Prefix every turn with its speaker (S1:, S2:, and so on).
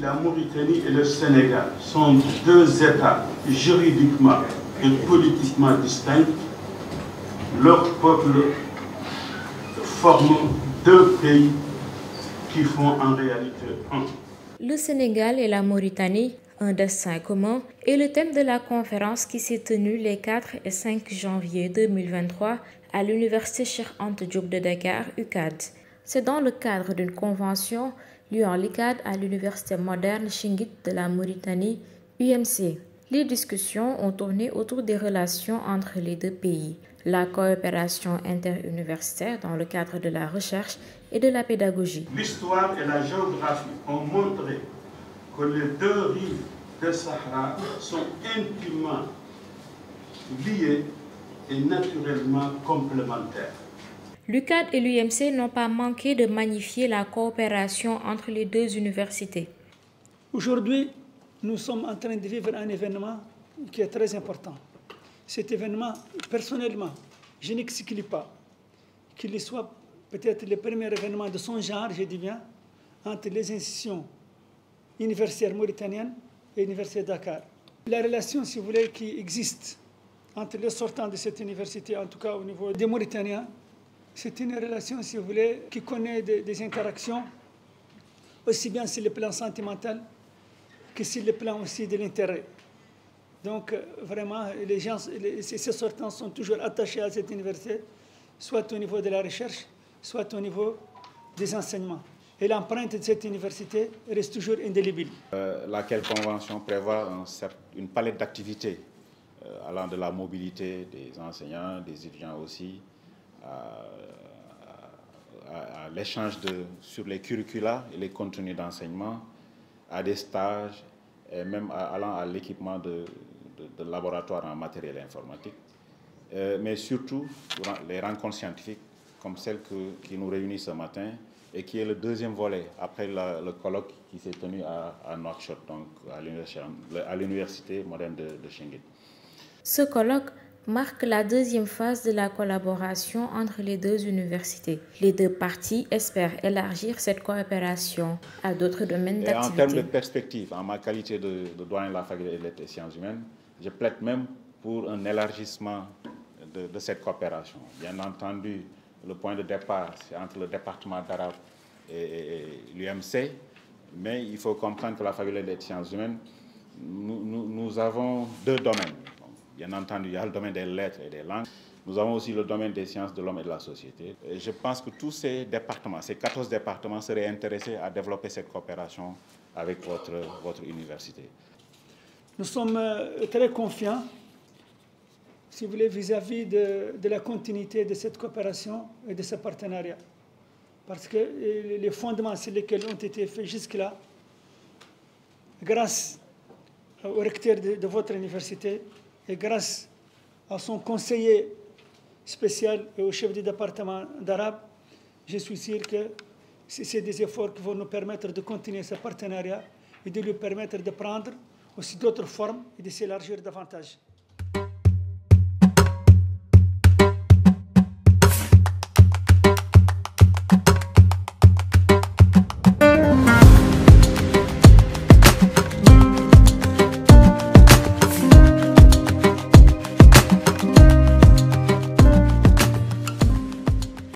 S1: La Mauritanie et le Sénégal sont deux États juridiquement et politiquement distincts. Leurs peuples forment deux pays qui font en réalité un.
S2: Le Sénégal et la Mauritanie, un destin commun, est le thème de la conférence qui s'est tenue les 4 et 5 janvier 2023 à l'Université Cheikh Anta Diop de Dakar, UCAD. C'est dans le cadre d'une convention liant l'UCAD à l'Université moderne Chinguitt de la Mauritanie, UMC. Les discussions ont tourné autour des relations entre les deux pays, la coopération interuniversitaire dans le cadre de la recherche et de la pédagogie.
S1: L'histoire et la géographie ont montré que les deux rives du Sahara sont intimement liées et naturellement complémentaires.
S2: L'UCAD et l'UMC n'ont pas manqué de magnifier la coopération entre les deux universités.
S3: Aujourd'hui, nous sommes en train de vivre un événement qui est très important. Cet événement, personnellement, je n'exclus pas qu'il soit peut-être le premier événement de son genre, je dis bien, entre les institutions universitaires mauritaniennes et l'Université de Dakar. La relation, si vous voulez, qui existe entre les sortants de cette université, en tout cas au niveau des Mauritaniens, c'est une relation, si vous voulez, qui connaît des interactions, aussi bien sur le plan sentimental que sur le plan aussi de l'intérêt. Donc, vraiment, les gens, ces sortants sont toujours attachés à cette université, soit au niveau de la recherche, soit au niveau des enseignements. Et l'empreinte de cette université reste toujours indélébile.
S4: Laquelle convention prévoit une palette d'activités allant de la mobilité des enseignants, des étudiants aussi, à l'échange sur les curricula et les contenus d'enseignement, à des stages et même allant à l'équipement de laboratoires en matériel informatique, mais surtout les rencontres scientifiques comme celle qui nous réunit ce matin et qui est le deuxième volet après le colloque qui s'est tenu à Nouakchott, donc à l'université moderne de Chinguitt.
S2: Ce colloque marque la deuxième phase de la collaboration entre les deux universités. Les deux parties espèrent élargir cette coopération à d'autres domaines d'activité.
S4: En termes de perspective, en ma qualité de doyen de la faculté des lettres et sciences humaines, je plaide même pour un élargissement de cette coopération. Bien entendu, le point de départ, c'est entre le département d'arabe et l'UMC, mais il faut comprendre que la faculté des sciences humaines, nous avons deux domaines. Bien entendu, il y a le domaine des lettres et des langues. Nous avons aussi le domaine des sciences de l'homme et de la société. Et je pense que tous ces départements, ces 14 départements, seraient intéressés à développer cette coopération avec votre université.
S3: Nous sommes très confiants, si vous voulez, vis-à-vis de la continuité de cette coopération et de ce partenariat. Parce que les fondements sur lesquels ont été faits jusque-là, grâce au recteur de votre université et grâce à son conseiller spécial et au chef du département d'arabe, je suis sûr que c'est des efforts qui vont nous permettre de continuer ce partenariat et de lui permettre de prendre aussi d'autres formes et de s'élargir davantage.